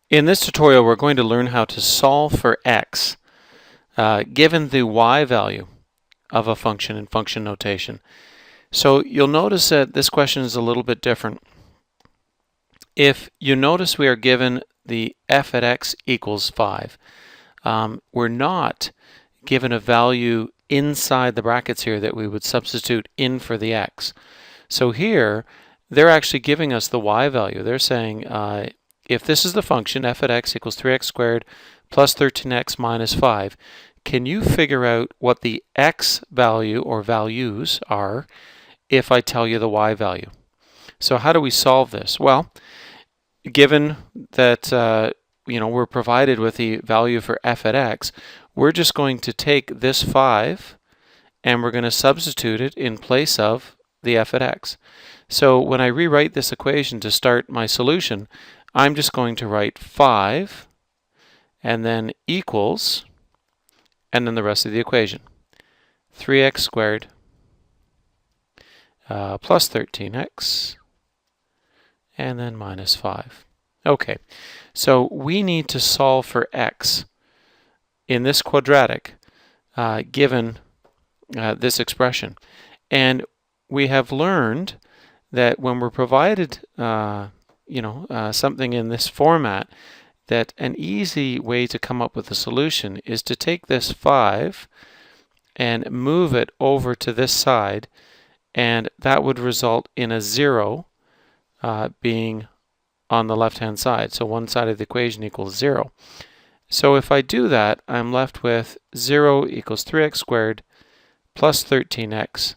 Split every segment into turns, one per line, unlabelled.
In this tutorial, we're going to learn how to solve for x given the y value of a function in function notation. So you'll notice that this question is a little bit different. If you notice we are given the f at x equals 5, we're not given a value inside the brackets here that we would substitute in for the x. So here, they're actually giving us the y value. They're saying if this is the function f at x equals 3x squared plus 13x minus 5, can you figure out what the x value or values are if I tell you the y value? So how do we solve this? Well, given that we're provided with the value for f at x, we're just going to take this 5 and we're going to substitute it in place of the f at x. So when I rewrite this equation to start my solution, I'm just going to write 5 and then equals, and then the rest of the equation. 3x squared plus 13x and then minus 5. Okay, so we need to solve for x in this quadratic given this expression. And we have learned that when we're provided something in this format, that an easy way to come up with a solution is to take this 5 and move it over to this side, and that would result in a 0 being on the left-hand side. So one side of the equation equals 0. So if I do that, I'm left with 0 equals 3x squared plus 13x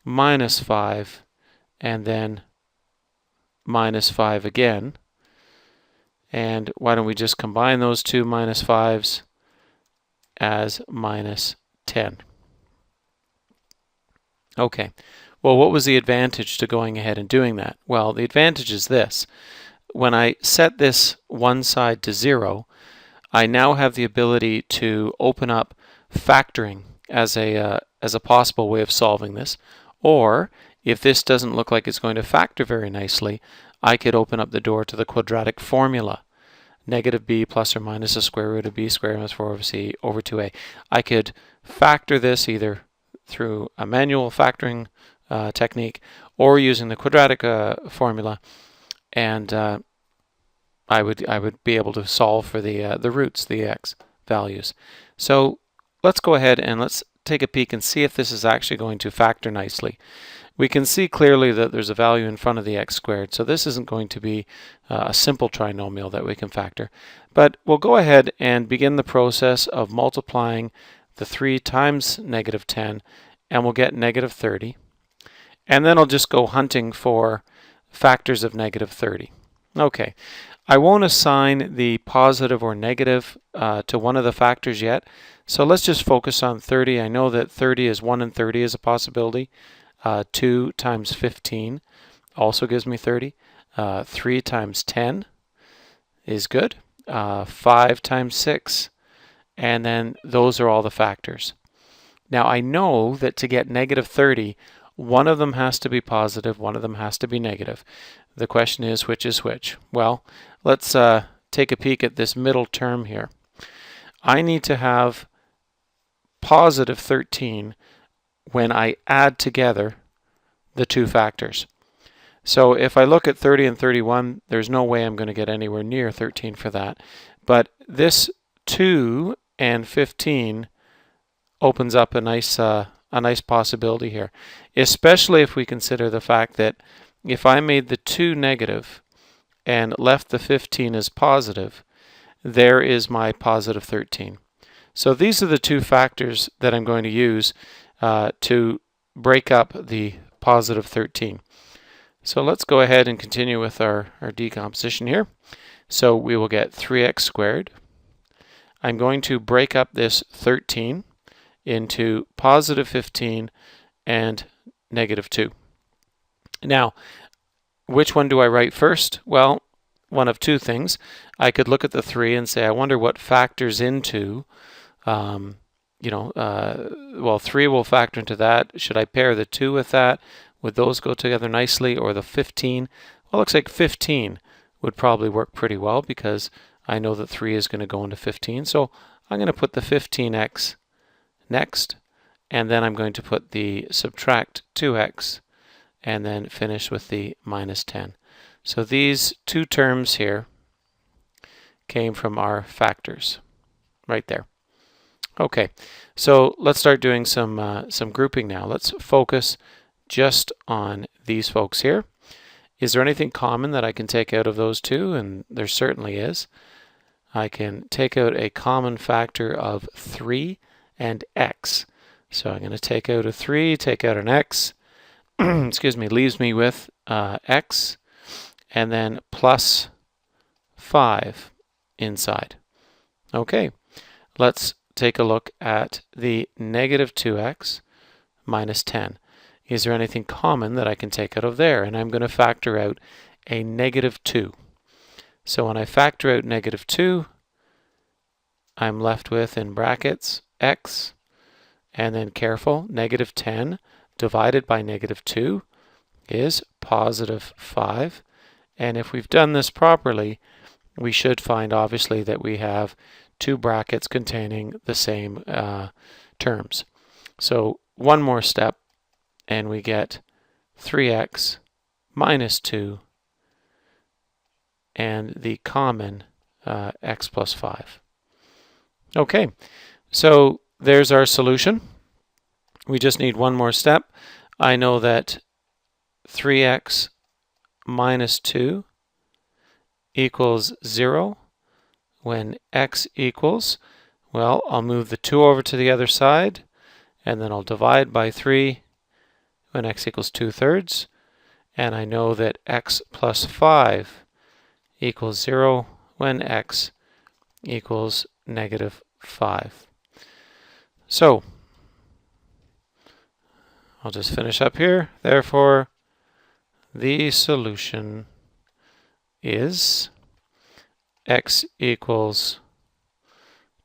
minus 5 and then minus 5 again. And why don't we just combine those two minus 5s as minus 10. Okay, well, what was the advantage to going ahead and doing that? Well, the advantage is this. When I set this one side to 0, I now have the ability to open up factoring as a possible way of solving this. Or, if this doesn't look like it's going to factor very nicely, I could open up the door to the quadratic formula. Negative b plus or minus the square root of b squared minus 4 over c over 2a. I could factor this either through a manual factoring technique or using the quadratic formula, and I would be able to solve for the roots, the x values. So let's go ahead and let's take a peek and see if this is actually going to factor nicely. We can see clearly that there's a value in front of the x squared, so this isn't going to be a simple trinomial that we can factor. But we'll go ahead and begin the process of multiplying the 3 times negative 10, and we'll get negative 30. And then I'll just go hunting for factors of negative 30. Okay, I won't assign the positive or negative to one of the factors yet, so let's just focus on 30. I know that 30 is 1 and 30 is a possibility. 2 times 15 also gives me 30. 3 times 10 is good. 5 times 6, and then those are all the factors. Now I know that to get negative 30, one of them has to be positive, one of them has to be negative. The question is, which is which? Well, let's take a peek at this middle term here. I need to have positive 13 when I add together the two factors. So if I look at 30 and 31, there's no way I'm going to get anywhere near 13 for that. But this 2 and 15 opens up a nice possibility here, especially if we consider the fact that if I made the 2 negative and left the 15 as positive, there is my positive 13. So these are the two factors that I'm going to use to break up the positive 13. So let's go ahead and continue with our decomposition here. So we will get 3x squared. I'm going to break up this 13 into positive 15 and negative 2. Now, which one do I write first? Well, one of two things. I could look at the 3 and say, I wonder what factors into, well, 3 will factor into that. Should I pair the 2 with that? Would those go together nicely? Or the 15? Well, it looks like 15 would probably work pretty well because I know that 3 is going to go into 15. So I'm going to put the 15x next, and then I'm going to put the subtract 2x, and then finish with the minus 10. So these two terms here came from our factors right there. Okay, so let's start doing some grouping now. Let's focus just on these folks here. Is there anything common that I can take out of those two? And there certainly is. I can take out a common factor of 3 and x. So I'm going to take out a 3, take out an x, excuse me, leaves me with x, and then plus 5 inside. Okay, let's take a look at the negative 2x minus 10. Is there anything common that I can take out of there? And I'm going to factor out a negative 2. So when I factor out negative 2, I'm left with, in brackets, x, and then careful, negative 10 divided by negative 2 is positive 5. And if we've done this properly, we should find, obviously, that we have two brackets containing the same terms. So one more step, and we get 3x minus 2 and the common x plus 5. Okay, so there's our solution. We just need one more step. I know that 3x minus 2 equals 0 when x equals, well, I'll move the 2 over to the other side, and then I'll divide by 3 when x equals 2/3, and I know that x plus 5 equals 0 when x equals negative 5. So I'll just finish up here. Therefore, the solution is x equals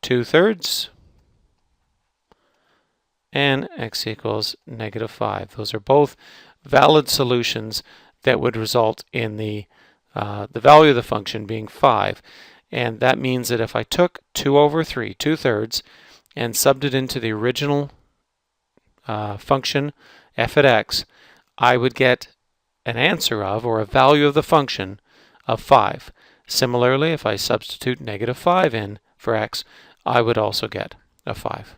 2/3 and x equals negative 5. Those are both valid solutions that would result in the value of the function being 5. And that means that if I took 2 over 3, 2/3, and subbed it into the original function f at x, I would get an answer of, or a value of the function of 5. Similarly, if I substitute negative 5 in for x, I would also get a 5.